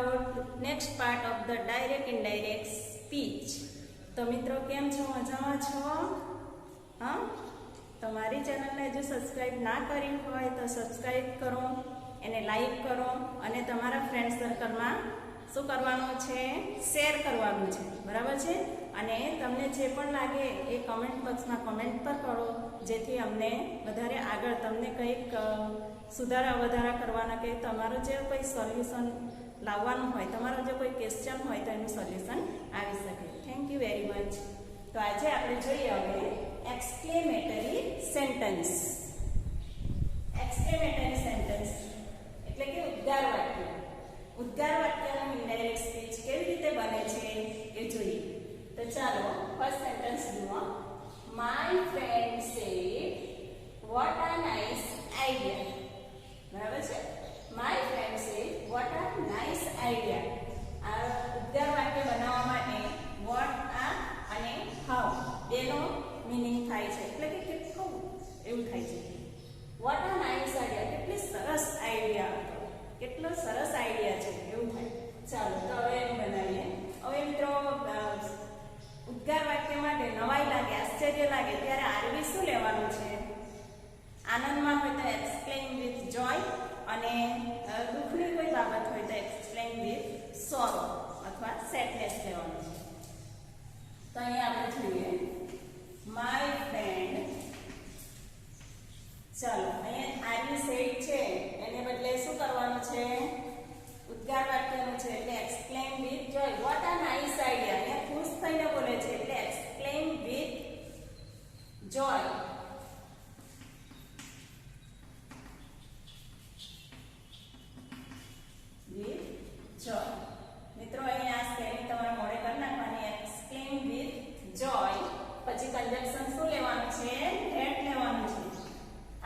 about next part of the direct indirect speech. તો મિત્રો કેમ છો, મજામાં છો? હા, તમારી ચેનલને જો સબસ્ક્રાઇબ ના કરી હોય તો સબસ્ક્રાઇબ કરો, એને લાઈક કરો અને તમારા ફ્રેન્ડ સર્કલમાં શું કરવાનું છે, શેર કરવાનું છે, બરાબર છે? અને તમને જે પણ લાગે એ કમેન્ટ બોક્સમાં કમેન્ટ પર કરો, જેથી અમને વધારે આગળ તમને કંઈક સુધારા વધારા કરવાના કે તમારું જે કોઈ સોલ્યુશન લાવવાનું હોય, તમારો જે કોઈ ક્વેશ્ચન હોય તો એનું સોલ્યુશન આવી શકે. Thank you very much. તો આજે આપણે જોઈએ હવે એક્સક્લેમેટરી સેન્ટેન્સ. એક્સક્લેમેટરી સેન્ટેન્સ એટલે કે ઉદ્ગાર વાક્ય. ઉદ્ગાર વાક્યનું ઇનડાયરેક્ટ સ્પીચ કેવી રીતે બને છે એ જોઈએ. તો ચાલો ફર્સ્ટ સેન્ટેન્સ જુઓ. My friend said what a nice idea. બરાબર છે? My friend said what a nice idea. આ ઉદ્ગાર વાક્ય બનાવવા માટે વોટ આ અને હાઉ બેનો મીનિંગ થાય છે, એટલે કે કેટલું એવું થાય છે. વોટ અ નાઇસ આઈડિયા, કેટલી સરસ આઈડિયા હતો, કેટલો સરસ આઈડિયા છે એવું થાય. ચાલો તો હવે એનું બનાવીએ. હવે મિત્રો ઉદ્ગાર વાક્ય માટે નવાઈ લાગે, આશ્ચર્ય લાગે ત્યારે આરવી શું લેવાનું છે? આનંદમાં હોય તો એક્સપ્લેન વિથ જોય, અને દુઃખની કોઈ બાબત હોય તો એક્સપ્લેન વિથ સોરો અથવા સેડનેસ લેવાનું છે. તો અહીંયા આપણે જોઈએ માય ફ્રેન્ડ. ચાલો અહીંયા આરવી સેડ છે એને બદલે શું કરવાનું છે? ઉદ્ગાર વાક્યનું છે એટલે explain with Joy. What a nice idea. અહીંયા ખુશ થઈને બોલે છે એટલે એક્સપ્લેન વિથ જોય. વિથ જોય. મિત્રો અહીંયા આ સ્પેલિંગ તમારા મોડે કરી નાખવાની. એક્સપ્લેન વિથ જોય. પછી કન્જક્શન શું લેવાનું છે? ધેટ લેવાનું છે.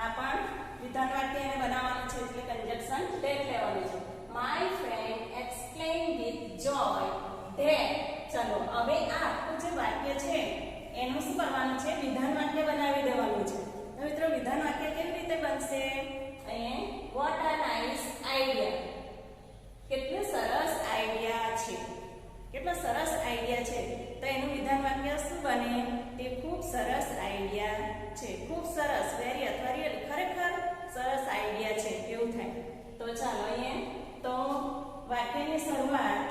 આ પણ વિધાન વાક્ય એને બનાવવાનું છે એટલે કન્જક્શન ધેટ લેવાનું છે. My friend explain with Joy that. ચલો હવે આ આખું જે વાક્ય છે એનું શું કરવાનું છે? વિધાન વાક્ય બનાવી દેવાનું છે. તો મિત્રો વિધાન વાક્ય કેવી રીતે બનશે? અહીંયા વોટ અ નાઇસ આઈડિયા. કેટલો સરસ આઈડિયા છે, કેટલો સરસ આઈડિયા છે. તો એનું વિધાન વાક્ય શું બને? તે ખૂબ સરસ આઈડિયા છે. ખૂબ સરસ, વેરી અથવા રિયલી, ખરેખર સરસ આઈડિયા છે એવું થાય. તો ચાલો અહીંયા તો વાક્યની શરૂઆત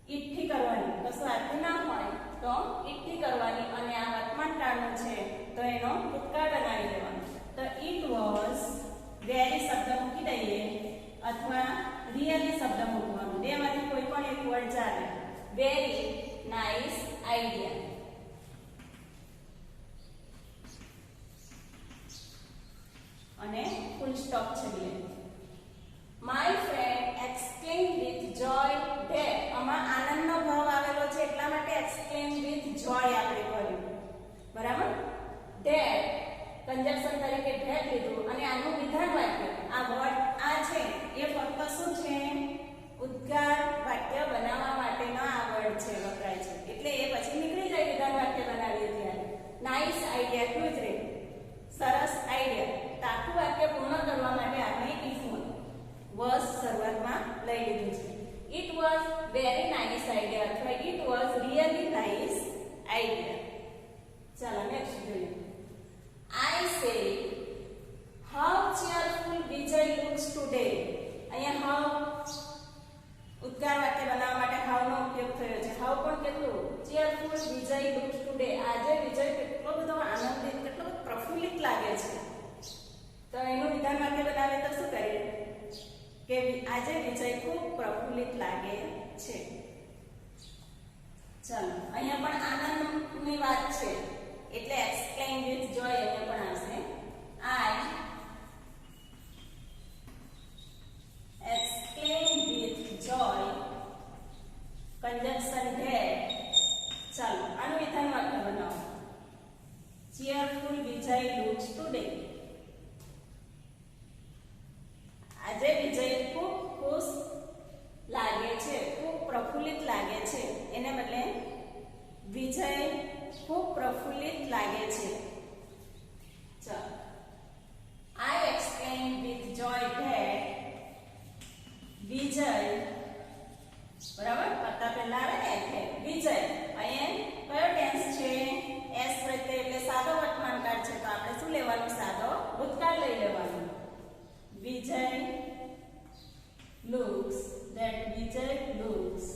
ઈટથી કરવાની. કશું હાથથી ના હોય તો ઈટથી કરવાની, અને આ વર્તમાન કાળનું છે તો એનો ભૂતકાળ બનાવી દેવાનો. તો ઇટ વોઝ વેરી શબ્દ મૂકી દઈએ અથવા રિયલી શબ્દ મૂકવાનો. બેમાંથી કોઈ પણ એક વર્ડ ચાલે. Very nice idea. અને ફૂલ સ્ટોપ છે બે. My friend explain with Joy that. આમાં આનંદનો ભાવ આવેલો છે એટલા માટે એક્સપ્લેન વિથ જોય આપણે કર્યું, બરાબર? ધેટ કન્જક્શન તરીકે ધેટ લીધું, અને આનું વિધાન વાક્ય આ વર્ડ આ છે એ ફક્ત શું છે? ઉદ્ગાર વાક્ય બનાવવા માટેનો આ વર્ડ છે, વપરાય છે. એટલે એ પછી નીકળી જાય વિધાન વાક્ય બનાવીએ ત્યારે. નાઇસ આઈડિયા એટલું જ રહે, સરસ આઈડિયા. તો આખું વાક્ય પૂર્ણ કરવા માટે આપણે ઇફ વોઝ શરૂઆતમાં લઈ લીધું છે. It was very nice idea અથવા it was really nice idea. ચાલો નેક્સ્ટ જોઈએ. I say how cheerful Vijay looks today. અહીંયા how ઉદ્ગાર વાક્ય બનાવવા માટે how નો ઉપયોગ થયો છે. how પણ કેટલું cheerful Vijay looks today. આજે વિજય કેટલો બધો આનંદિત, કેટલો પ્રફુલ્લિત લાગે છે. તો એનું વિધાન વાક્ય બનાવે તો શું કરીએ કે આજે વિજય ખૂબ પ્રફુલ્લિત લાગે છે. ચાલો અહીંયા પણ આનંદની વાત છે એટલે એક્સપ્લેન વિથ જોય અહીંયા પણ આવશે. I explain with joy conjunction that. ચાલો આનું વિધાન વાક્ય બનાવો. Cheerful Vijay looks today. આજે વિજય ખૂબ ખુશ લાગે છે, ખૂબ પ્રફુલ્લિત લાગે છે. એને બદલે વિજય ખૂબ પ્રફુલ્લિત લાગે છે. ચાલો I explained with joy that Vijay બરાબર, કરતા પહેલા આવે ને એટલે વિજય. અહીંયા કયો ટેન્સ છે? એસ પ્રત્યય એટલે સાદો વર્તમાનકાળ છે, તો આપણે શું લેવાનું? સાદો ભૂતકાળ લઈ લેવાનું. વિજય looks, that Vijay looks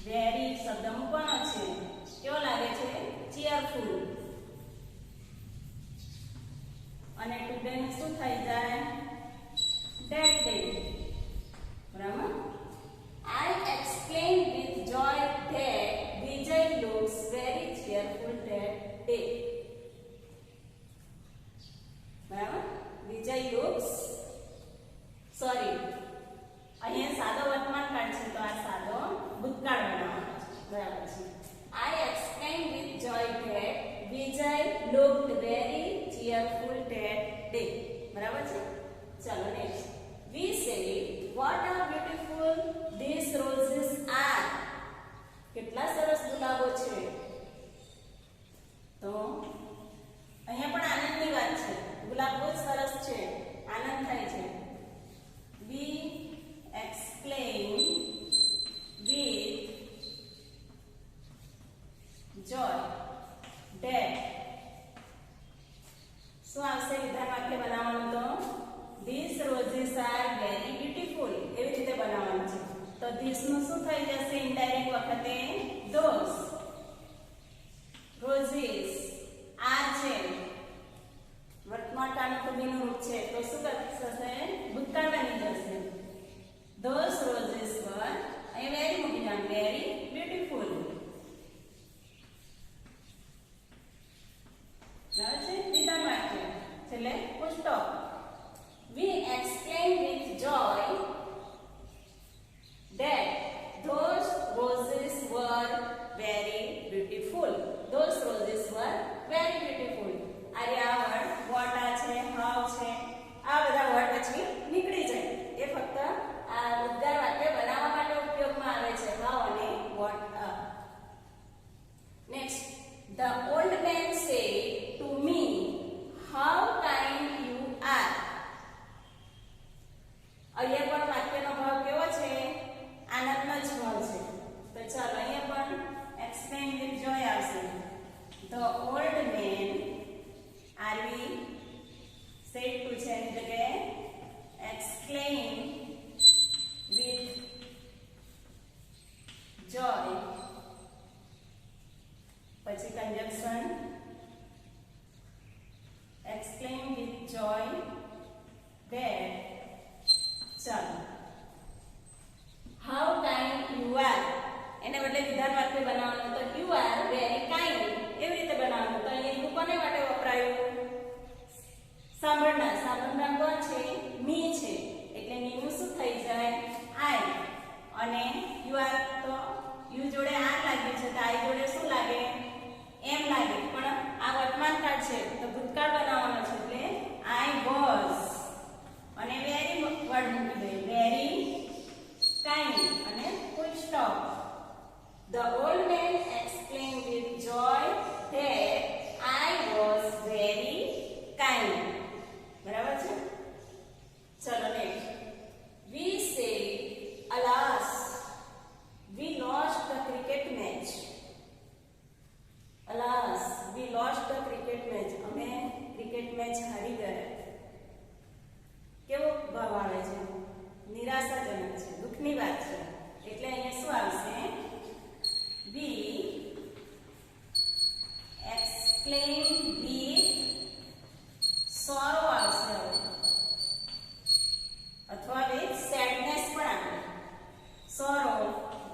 very, શબ્દ મૂકવાનો છે, કેવો લાગે છે? cheerful. અને ટુડે નું શું થઈ જાય? that day. બરાબર, I explained with joy that Vijay looks very cheerful that day. બરાબર, Vijay looks, sorry, અહીંયા સાદો વર્તમાનકાળ છે, તો આ સાદો ભૂતકાળ બનાવવાનો છે. બરાબર છે. I explained with joy that Vijay looked very cheerful that day. બરાબર છે. ચલો next. We say what a beautiful these roses are. કેટલા સરસ ગુલાબો છે. તો અહીંયા પણ આનંદની વાત છે. ગુલાબ બહુ સરસ છે, આનંદ થાય છે. We explain with joy that, શું આવશે વિધાન વાક્ય બનાવવાનું? તો these roses are very beautiful, એવી રીતે બનાવવાનું છે. તો this નું શું થઈ જશે? ઇનડાયરેક્ટ વખતે those roses are છે, વર્તમાન કાળનું કુબીનું રૂપ છે, તો શું થશે? ભૂતકાળ બની જશે. those roses were, અહીં વેરી મૂકી જવાનું, very beautiful. બરાબર છે. વિધાન વાક્ય છેલ્લે full stop. We explain with joy that those roses were very beautiful. Those roses were very beautiful. અરે આ વર્ડ what છે, how છે, આ બધા વર્ડ પછી નીકળી જાય. એ ફક્ત આ ઉદ્ગાર વાક્ય બનાવવા માટે ઉપયોગમાં આવે છે, how અને what. Next, the old man said to me, how kind you are. અહીંયા પણ વાક્યનો ભાવ કેવો છે? આનંદનો જ ભાવ છે. તો ચાલો અહીંયા પણ explain with joy આવશે. The old man, are we said to છે એની જગ્યાએ explain with joy, પછી conjunction explain with joy that, ચાલો how kind you are, એને બદલે વિધાન વાક્ય બનાવવાનું. તો you are very kind, એવી રીતે બનાવવાનું. તો અહીંયા કોને માટે વપરાયું? સાંભળનાર. સાંભળનાર કોણ છે? me છે, એટલે me નું શું થઈ જાય? I. અને you are, તો you જોડે r લાગ્યું છે, તો I જોડે શું લાગે? એમ લાગે. પણ આ વર્તમાન કાળ છે, તો ભૂતકાળ બનાવવાનો છે, એટલે I was, અને વેરી વર્ડ મૂકી દઈએ, વેરી kind, અને full stop. The old man explained with joy that I was very kind. બરાબર છે. ચલો next. We say, alas, we lost the cricket match. Alas, we lost the cricket match. અમે cricket match હારી ગયા. કેવો ભાવ આવે છે? નિરાશાજનક છે, દુઃખની વાત છે. એટલે અહીંયા શું આવશે? We explain with sorrow આવશે, અથવા with sadness પણ આવે. sorrow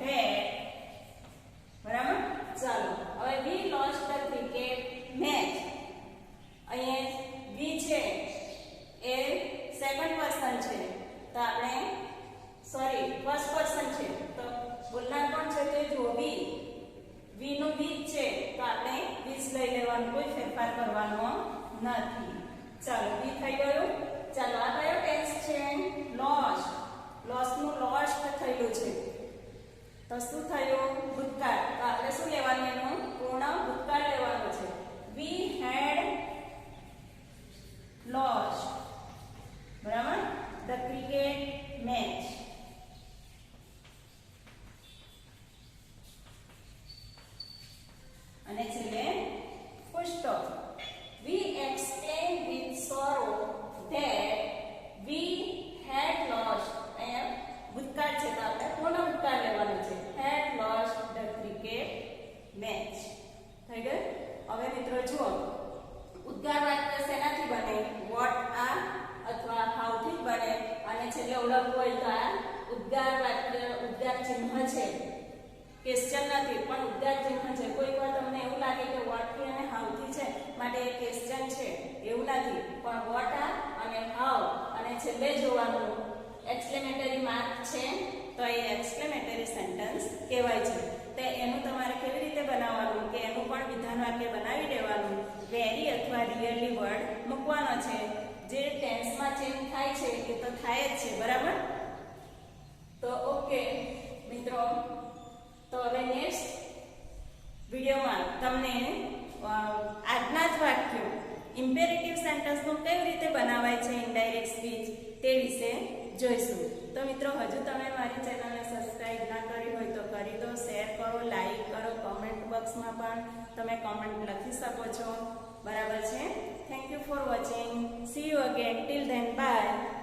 that. બરાબર. ચાલો હવે we lost the cricket match. અહીંયા we છે એ સેકન્ડ પર્સન છે, તો આપણે સોરી ફર્સ્ટ પર્સન છે, તો બોલનાર કોણ છે? તે જો વી નું વીજ છે, તો આપણે વીજ લઈ લેવાનું, કોઈ ફેરફાર કરવાનો નથી. ચાલો વી થઈ ગયું. ચાલો આ કયો ટેન્સ છે? લોસ્ટ. લોસ નું લોસ્ટ થયેલું છે, તો શું થયું? ભૂતકાળ. તો આપણે શું લેવાનું? એનું પૂર્ણ ભૂતકાળ લેવાનું છે. we had lost, બરાબર, the cricket match. ક્વેશ્ચન નથી પણ ઉદ્ગાર ચિહ્ન છે. કોઈક વાર તમને એવું લાગે કે વોટ થી અને હાઉ થી છે માટે એ ક્વેશ્ચન છે, એવું નથી. પણ વોટ આર અને હાઉ અને છેલ્લે જોવાનું એક્સક્લેમેટરી માર્ક છે તો એ એક્સક્લેમેટરી સેન્ટેન્સ કહેવાય છે. તો એનું તમારે કેવી રીતે બનાવવાનું કે એનું પણ વિધાન વાક્ય બનાવી દેવાનું. વેરી અથવા રિયલી વર્ડ મૂકવાનો છે. જે ટેન્સમાં ચેન્જ થાય છે એ તો થાય જ છે, બરાબર? તો ઓકે મિત્રો, તો હવે નેક્સ્ટ વિડિયોમાં તમને આજના જ વાક્યો ઇમ્પેરેટિવ સેન્ટેન્સનું કેવી રીતે બનાવાય છે ઇનડાયરેક્ટ સ્પીચ તે વિશે જોઈશું. તો મિત્રો, હજુ તમે મારી ચેનલને સબસ્ક્રાઇબ ના કરી હોય તો કરી દો, શેર કરો, લાઈક કરો, કમેન્ટ બોક્સમાં પણ તમે કમેન્ટ લખી શકો છો, બરાબર છે? Thank you for watching. C you again. Till then by.